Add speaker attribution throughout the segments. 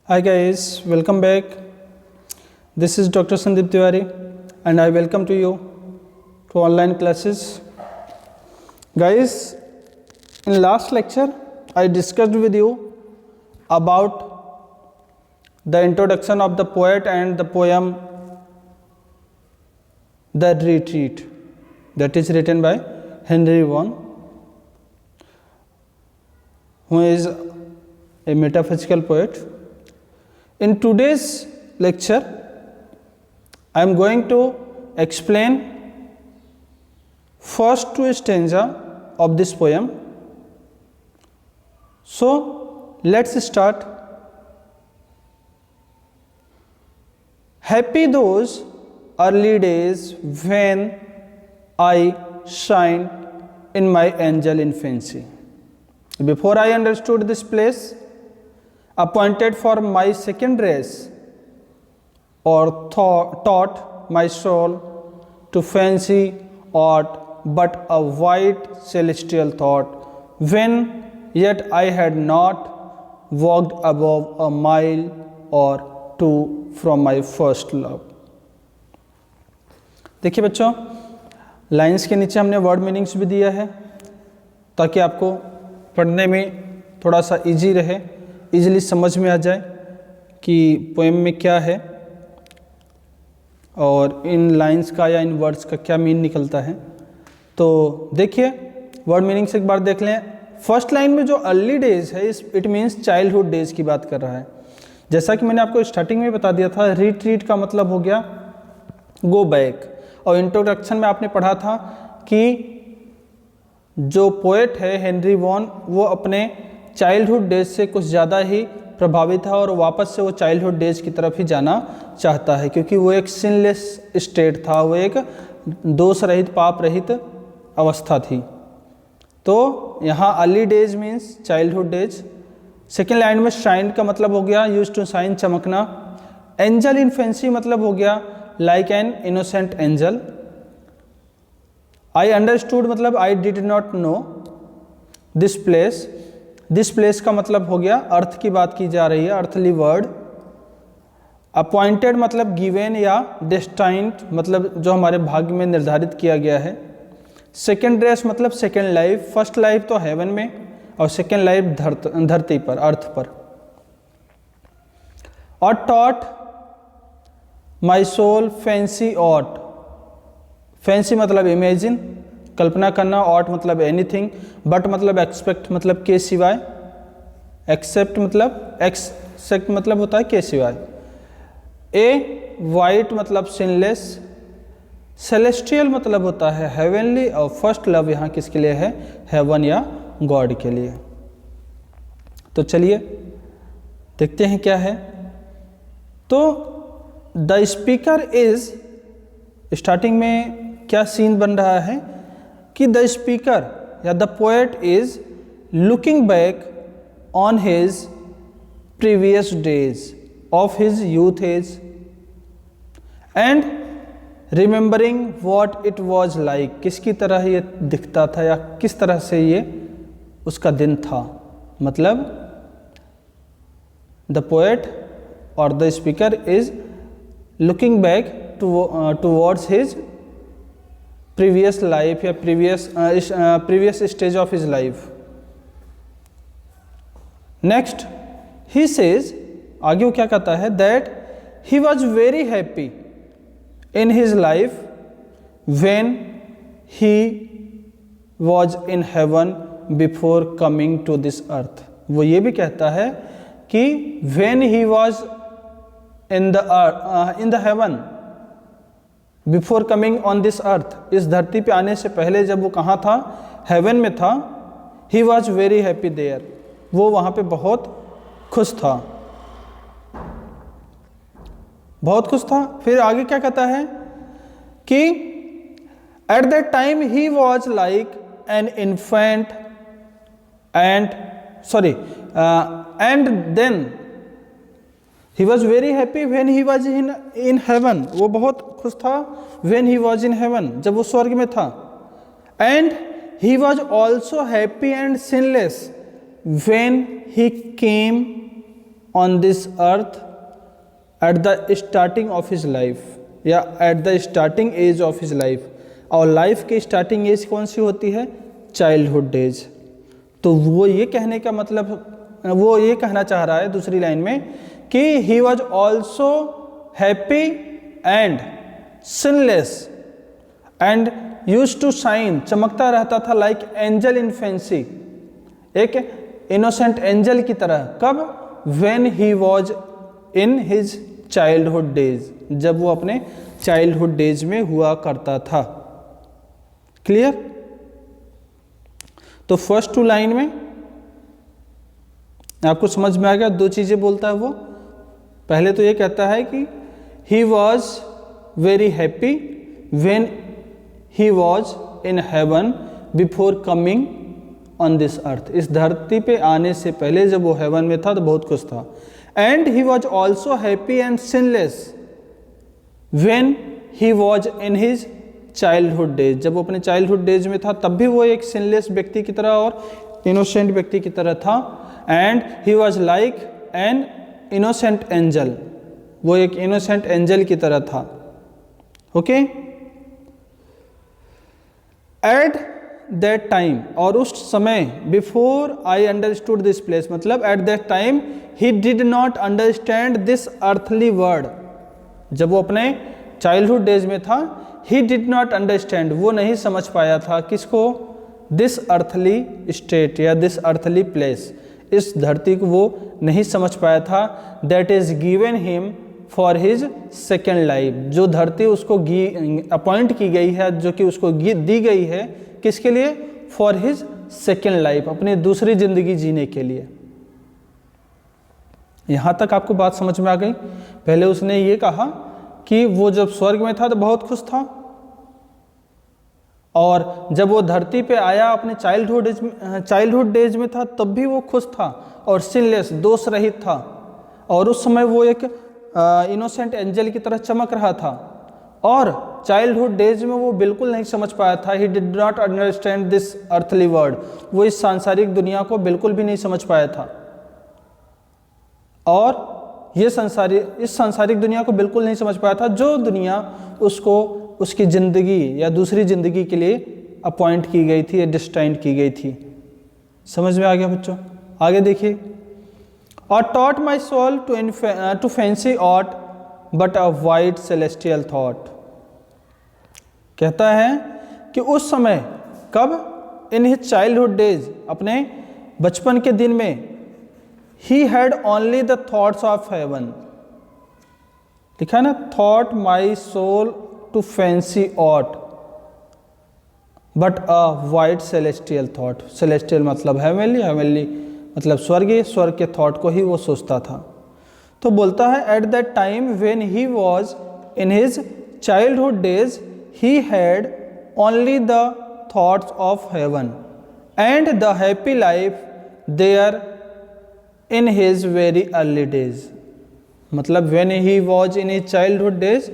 Speaker 1: Hi guys, welcome back. This is Dr. Sandeep Tiwari and I welcome to you to online classes. Guys, in last lecture I discussed with you about the introduction of the poet and the poem The Retreat, that is written by Henry Vaughan, who is a metaphysical poet. In today's lecture, I am going to explain first two stanza of this poem. So, let's start. Happy those early days when I shined in my angel infancy. Before I understood this place, appointed for my second race, or taught my soul to fancy aught but a white celestial thought, when yet I had not walked above a mile or two from my first love. देखिए बच्चों, lines के नीचे हमने word meanings भी दिया है ताकि आपको पढ़ने में थोड़ा सा इजी रहे, इजीली समझ में आ जाए कि पोएम में क्या है और इन लाइंस का या इन वर्ड्स का क्या मीन निकलता है। तो देखिए वर्ड मीनिंग से एक बार देख लें। फर्स्ट लाइन में जो अर्ली डेज है इट मीन्स चाइल्डहुड डेज की बात कर रहा है। जैसा कि मैंने आपको स्टार्टिंग में बता दिया था, रिट्रीट का मतलब हो गया गो बैक, और इंट्रोडक्शन में आपने पढ़ा था कि जो पोएट है हेनरी वॉन वो अपने चाइल्डहुड डेज से कुछ ज़्यादा ही प्रभावित है और वापस से वो चाइल्डहुड डेज की तरफ ही जाना चाहता है, क्योंकि वो एक सिनलेस स्टेट था, वो एक दोष रहित पाप रहित अवस्था थी। तो यहाँ early days means childhood days. Second line में शाइन का मतलब हो गया यूज टू शाइन, चमकना। एंजल इन्फेंसी मतलब हो गया like an innocent angel. I understood मतलब I did not know. This place, this place का मतलब हो गया अर्थ की बात की जा रही है, अर्थली वर्ड। अपॉइंटेड मतलब गिवेन या डेस्टाइंड मतलब जो हमारे भाग्य में निर्धारित किया गया है। सेकेंड रेस मतलब सेकेंड लाइफ, फर्स्ट लाइफ तो हेवन में और सेकेंड लाइफ धरती पर, अर्थ पर। और taught my soul fancy aught, fancy मतलब इमेजिन, कल्पना करना, ऑट मतलब एनीथिंग, बट मतलब एक्सपेक्ट मतलब के सिवाय, एक्सेप्ट मतलब एक्सेप्ट मतलब होता है के सिवाय। ए वाइट मतलब सिनलेस, सेलेस्टियल मतलब होता है हेवनली, और फर्स्ट लव यहाँ किसके लिए है, हेवन या गॉड के लिए। तो चलिए देखते हैं क्या है। तो द स्पीकर इज, स्टार्टिंग में क्या सीन बन रहा है कि द स्पीकर या the poet is looking back on his previous days of his youth age and remembering what it was like, किसकी तरह ये दिखता था या किस तरह से ये उसका दिन था। मतलब द पोएट और the speaker is looking back towards his previous life या previous stage of his life. Next he says, आगे वो क्या कहता है, that he was very happy in his life when he was in heaven before coming to this earth. वो ये भी कहता है कि when he was in the heaven before coming on this earth, इस धरती पे आने से पहले जब वो कहाँ था, हेवन में था। He was very happy there, वो वहाँ पे बहुत खुश था, बहुत खुश था। फिर आगे क्या कहता है कि at that time he was like an infant and and then he was very happy when he was in heaven, वो बहुत खुश था when he was in heaven, जब वो स्वर्ग में था। And he was also happy and sinless when he came on this earth at the starting of his life, या at the starting age of his life. और life की starting as कौन सी होती है? Childhood days. तो वो ये कहने का मतलब, वो ये कहना चाह रहा है दूसरी लाइन में कि he was also happy and sinless and use to shine, चमकता रहता था लाइक एंजल इन फैंसी, एक इनोसेंट एंजल की तरह। कब? When he was in his childhood days, जब वो अपने चाइल्डहुड डेज में हुआ करता था। क्लियर? तो फर्स्ट टू लाइन में आपको समझ में आ गया, दो चीजें बोलता है वो। पहले तो ये कहता है कि he was very happy when he was in heaven before coming on this earth, इस धरती पे आने से पहले जब वो हेवन में था तो बहुत खुश था। And he was also happy and sinless when he was in his childhood days, जब वो अपने चाइल्डहुड डेज में था तब भी वो एक सिनलेस व्यक्ति की तरह और इनोसेंट व्यक्ति की तरह था। And he was like an innocent angel, वो एक इनोसेंट एंजल की तरह था। ओके? एट दैट टाइम, और उस समय, before I understood this place, मतलब at that time he did not understand this earthly word, जब वो अपने चाइल्डहुड डेज में था, ही डिड नॉट अंडरस्टैंड, वो नहीं समझ पाया था किसको? दिस अर्थली स्टेट या दिस अर्थली प्लेस, इस धरती को वो नहीं समझ पाया था। That is given him for his second life, जो धरती उसको अपॉइंट की गई है, जो कि उसको दी गई है, किसके लिए? फॉर हिज सेकेंड लाइफ, अपनी दूसरी जिंदगी जीने के लिए। यहां तक आपको बात समझ में आ गई? पहले उसने ये कहा कि वो जब स्वर्ग में था तो बहुत खुश था, और जब वो धरती पे आया अपने चाइल्डहुड डेज में था तब भी वो खुश था और सिनलेस, दोष रहित था, और उस समय वो एक इनोसेंट एंजल की तरह चमक रहा था। और चाइल्डहुड डेज में वो बिल्कुल नहीं समझ पाया था, ही did not understand this earthly world, वो इस सांसारिक दुनिया को बिल्कुल भी नहीं समझ पाया था, और इस सांसारिक दुनिया को बिल्कुल नहीं समझ पाया था, जो दुनिया उसको उसकी ज़िंदगी या दूसरी ज़िंदगी के लिए अपॉइंट की गई थी या डिस्टाइंड की गई थी। समझ में आ गया बच्चों? आगे देखिए। और taught my soul to fancy aught but a white celestial thought, कहता है कि उस समय, कब? इन हिज चाइल्डहुड डेज, अपने बचपन के दिन में, he had only the thoughts of heaven, लिखा है ना, thought my soul to fancy ought but a white celestial thought, celestial मतलब heavenly, heavenly मतलब स्वर्गीय, स्वर्ग के थॉट को ही वो सोचता था। तो बोलता है at that time when he was in his childhood days he had only the thoughts of heaven and the happy life there in his very early days, मतलब when he was in his childhood days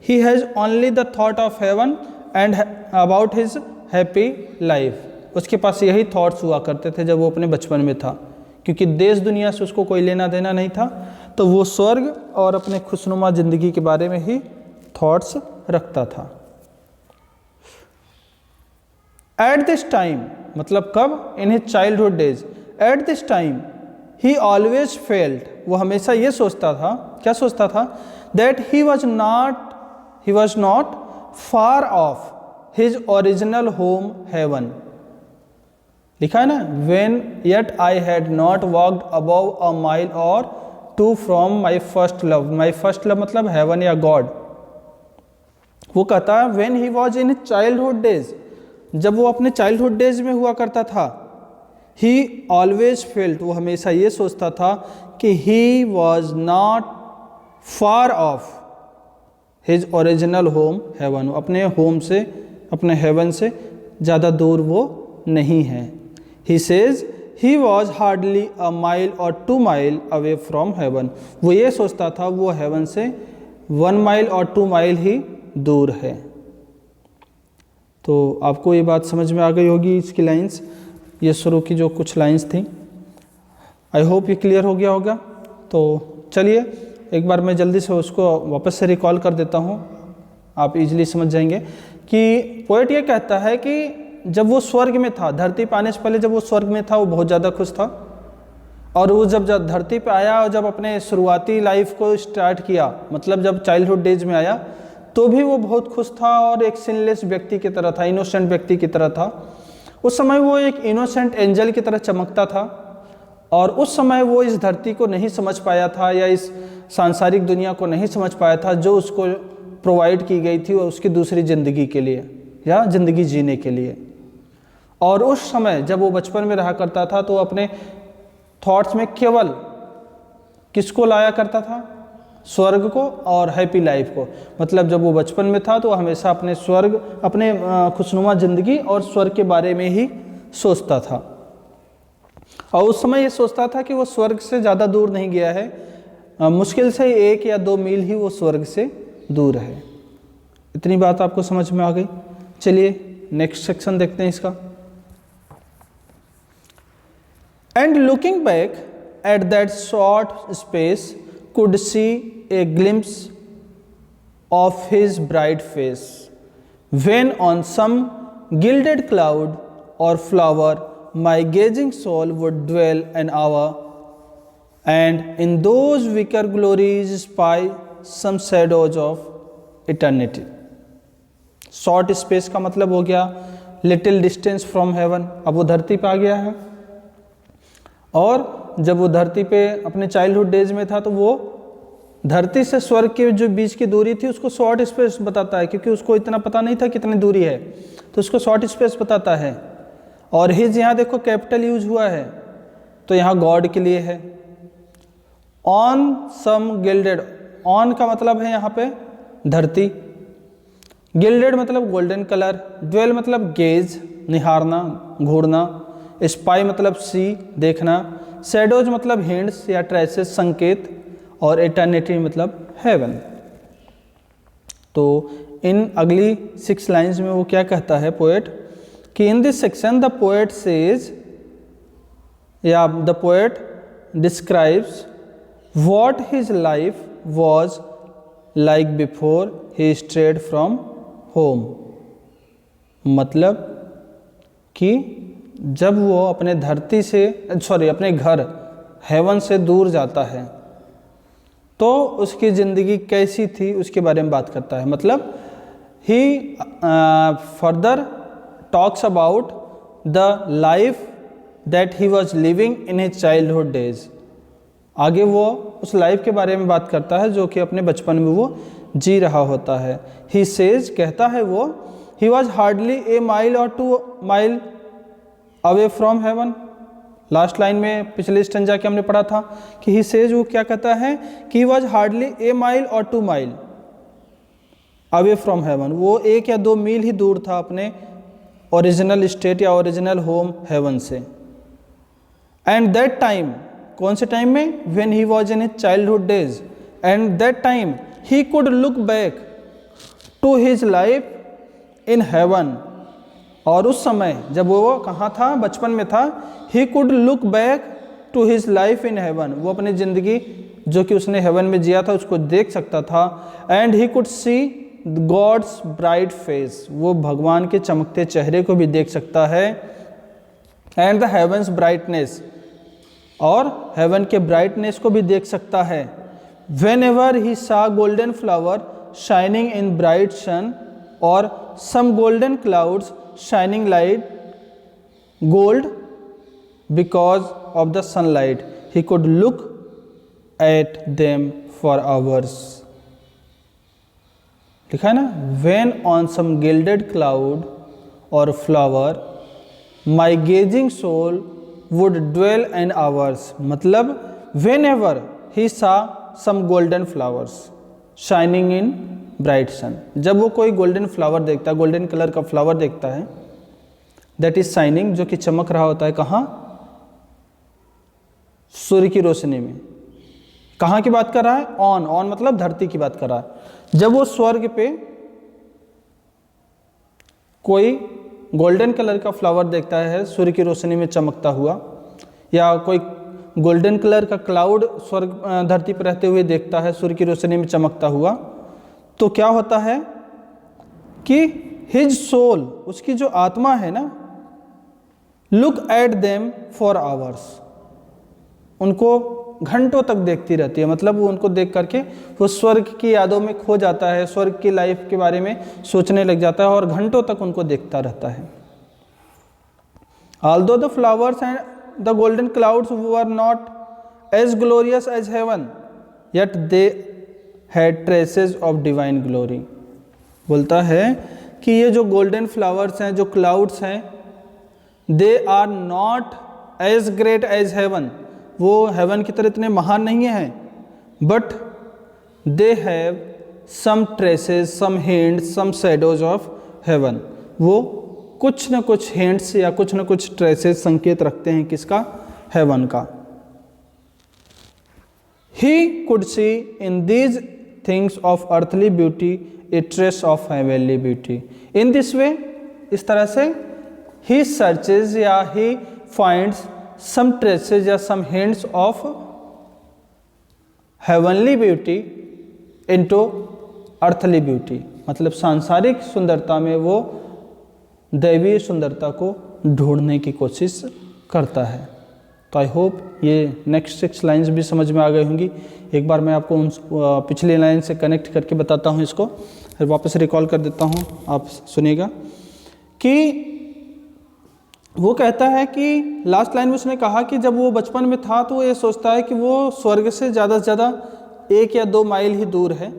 Speaker 1: he has only the thought of heaven and about his happy life, उसके पास यही thoughts हुआ करते थे जब वो अपने बचपन में था, क्योंकि देश दुनिया से उसको कोई लेना देना नहीं था, तो वो स्वर्ग और अपने खुशनुमा जिंदगी के बारे में ही थॉट्स रखता था। एट दिस टाइम, मतलब कब? In his childhood days. At this time he always felt, वो हमेशा ये सोचता था, क्या सोचता था? That he was not far of his original home heaven, लिखा है ना, when yet I had not walked above a mile or two from my first love, my first love मतलब हेवन या गॉड। वो कहता है when he was in childhood days, जब वो अपने चाइल्डहुड डेज में हुआ करता था, ही ऑलवेज फेल्ट, वो हमेशा ये सोचता था कि he was not far of his original home heaven, अपने होम से, अपने हेवन से ज़्यादा दूर वो नहीं है। He says he was hardly a mile और 2 माइल अवे फ्रॉम हेवन, वो ये सोचता था वो हेवन से 1 माइल और 2 माइल ही दूर है। तो आपको ये बात समझ में आ गई होगी इसकी लाइंस, ये शुरू की जो कुछ लाइंस थी। आई होप ये क्लियर हो गया होगा। तो चलिए एक बार मैं जल्दी से उसको वापस से रिकॉल कर देता हूँ, आप इजीली समझ जाएंगे कि पोएट ये कहता है कि जब वो स्वर्ग में था, धरती पे आने से पहले जब वो स्वर्ग में था वो बहुत ज़्यादा खुश था, और वो जब धरती पे आया और जब अपने शुरुआती लाइफ को स्टार्ट किया, मतलब जब चाइल्डहुड डेज में आया, तो भी वो बहुत खुश था और एक सिनलेस व्यक्ति की तरह था, इनोसेंट व्यक्ति की तरह था। उस समय वो एक इनोसेंट एंजल की तरह चमकता था, और उस समय वो इस धरती को नहीं समझ पाया था या इस सांसारिक दुनिया को नहीं समझ पाया था जो उसको प्रोवाइड की गई थी उसकी दूसरी ज़िंदगी के लिए या ज़िंदगी जीने के लिए। और उस समय जब वो बचपन में रहा करता था तो अपने थॉट्स में केवल किसको लाया करता था? स्वर्ग को और हैप्पी लाइफ को। मतलब जब वो बचपन में था तो हमेशा अपने स्वर्ग, अपने खुशनुमा ज़िंदगी और स्वर्ग के बारे में ही सोचता था, और उस समय ये सोचता था कि वो स्वर्ग से ज़्यादा दूर नहीं गया है, मुश्किल से 1 या 2 मील ही वो स्वर्ग से दूर है। इतनी बात आपको समझ में आ गई? चलिए नेक्स्ट सेक्शन देखते हैं इसका। And looking back at that short space could see a glimpse of his bright face, when on some gilded cloud or flower my gazing soul would dwell an hour, and in those wicker glories spy some shadows of eternity. Short space का मतलब हो गया little distance from heaven. अब वो धरती पे आ गया है, और जब वो धरती पे अपने चाइल्डहुड डेज में था तो वो धरती से स्वर्ग के जो बीच की दूरी थी उसको शॉर्ट स्पेस बताता है, क्योंकि उसको इतना पता नहीं था कितनी दूरी है, तो उसको शॉर्ट स्पेस बताता है। और हिज यहाँ देखो कैपिटल यूज हुआ है, तो यहाँ गॉड के लिए है। ऑन सम गिल्डेड, ऑन का मतलब है यहाँ पे धरती, गिल्डेड मतलब गोल्डन कलर, ड्वेल मतलब गेज निहारना, घूरना, स्पाई मतलब सी देखना, शैडोज मतलब हिंट्स या ट्रेसेस संकेत, और एटर्निटी मतलब हेवन। तो इन अगली 6 लाइन्स में वो क्या कहता है पोएट कि in this section the poet says या the poet describes what his life was like before he strayed from home. मतलब कि जब वो अपने धरती से अपने घर हेवन से दूर जाता है तो उसकी ज़िंदगी कैसी थी उसके बारे में बात करता है। मतलब he further talks about the life that he was living in his childhood days. आगे वो उस लाइफ के बारे में बात करता है जो कि अपने बचपन में वो जी रहा होता है। ही सेज कहता है वो, ही वॉज हार्डली ए माइल और 2 mile away from heaven. Last line में पिछले स्टेंजा के हमने पढ़ा था कि ही सेज, वो क्या कहता है कि he was hardly A mile और 2 माइल अवे फ्रॉम हेवन। वो 1 या 2 मील ही दूर था अपने ओरिजिनल स्टेट या ओरिजिनल होम हेवन से। एंड दैट टाइम, कौन से टाइम में? When he was in his childhood days. And that time he could look back to his life in heaven. और उस समय जब वो कहाँ था? बचपन में था। He could look back to his life in heaven. वो अपनी ज़िंदगी जो कि उसने हेवन में जिया था उसको देख सकता था। And he could see God's bright face. वो भगवान के चमकते चेहरे को भी देख सकता है। एंड द हेवंस ब्राइटनेस, और हेवन के ब्राइटनेस को भी देख सकता है। Whenever he saw golden flower shining in bright sun और some golden clouds shining light gold because of the sunlight, he could look at them for hours। लिखा है ना, when on some gilded cloud or flower my gazing soul would dwell an hours। मतलब whenever he saw some golden flowers shining in bright sun, जब वो कोई golden flower देखता है, golden colour का फ्लावर देखता है, दैट इज शाइनिंग, जो कि चमक रहा होता है, कहाँ? सूर्य की रोशनी में। कहाँ की बात कर रहा है? ऑन, ऑन मतलब धरती की बात कर रहा है। जब वो स्वर्ग पे कोई गोल्डन कलर का फ्लावर देखता है सूर्य की रोशनी में चमकता हुआ, या कोई गोल्डन कलर का क्लाउड स्वर्ग धरती पर रहते हुए देखता है, सूर्य की रोशनी में चमकता हुआ, तो क्या होता है कि हिज सोल, उसकी जो आत्मा है ना, look at them for hours, उनको घंटों तक देखती रहती है। मतलब वो उनको देख करके वो स्वर्ग की यादों में खो जाता है, स्वर्ग की लाइफ के बारे में सोचने लग जाता है और घंटों तक उनको देखता रहता है। Although the flowers and the golden clouds were not as glorious as heaven, yet they had traces of divine glory. बोलता है कि ये जो गोल्डन फ्लावर्स हैं, जो क्लाउड्स हैं, they are not as great as heaven, वो हेवन की तरह इतने महान नहीं हैं, but they have some traces, some hints, some shadows of heaven. वो कुछ न कुछ हिंट्स या कुछ न कुछ ट्रेसेस, संकेत रखते हैं किसका? हेवन का। He could see in these things of earthly beauty a trace of heavenly beauty. In this way, इस तरह से he searches या he finds some traces या some hints of heavenly beauty into earthly beauty. मतलब सांसारिक सुंदरता में वो दैवीय सुंदरता को ढूंढने की कोशिश करता है। तो आई होप ये नेक्स्ट 6 लाइन्स भी समझ में आ गई होंगी। एक बार मैं आपको उन पिछली लाइन से कनेक्ट करके बताता हूँ, इसको फिर वापस रिकॉल कर देता हूँ, आप सुनिएगा। कि वो कहता है कि लास्ट लाइन में उसने कहा कि जब वो बचपन में था तो वो ये सोचता है कि वो स्वर्ग से ज़्यादा 1 या 2 माइल ही दूर है,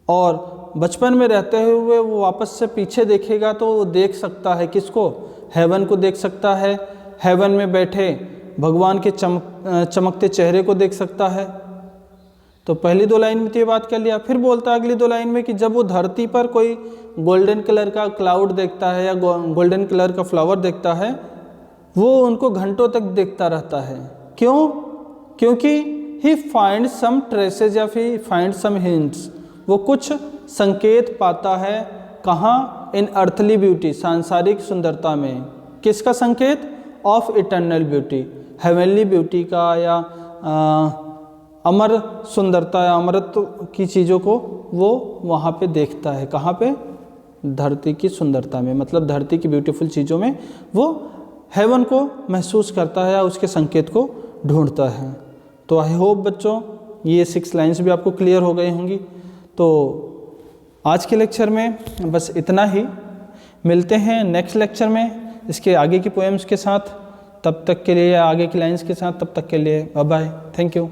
Speaker 1: और बचपन में रहते हुए वो वापस से पीछे देखेगा तो वो देख सकता है किसको? हेवन को देख सकता है, हेवन में बैठे भगवान के चमकते चेहरे को देख सकता है। तो पहली 2 लाइन में तो ये बात कर लिया। फिर बोलता है अगली 2 लाइन में कि जब वो धरती पर कोई गोल्डन कलर का क्लाउड देखता है या गोल्डन कलर का फ्लावर देखता है, वो उनको घंटों तक देखता रहता है। क्यों? क्योंकि ही फाइंड सम ट्रेसेज या फिर फाइंड सम हिंट्स, वो कुछ संकेत पाता है। कहाँ? इन अर्थली ब्यूटी, सांसारिक सुंदरता में। किसका संकेत? Of eternal beauty, heavenly beauty का, या अमर सुंदरता या अमरत्व की चीज़ों को वो वहाँ पे देखता है। कहाँ पे? धरती की सुंदरता में, मतलब धरती की ब्यूटीफुल चीज़ों में वो हेवन को महसूस करता है या उसके संकेत को ढूंढता है। तो आई होप बच्चों ये 6 लाइन्स भी आपको क्लियर हो गई होंगी। तो आज के लेक्चर में बस इतना ही, मिलते हैं नेक्स्ट लेक्चर में इसके आगे की पोएम्स के साथ। तब तक के लिए, आगे की लाइन्स के साथ, तब तक के लिए बाय बाय, थैंक यू।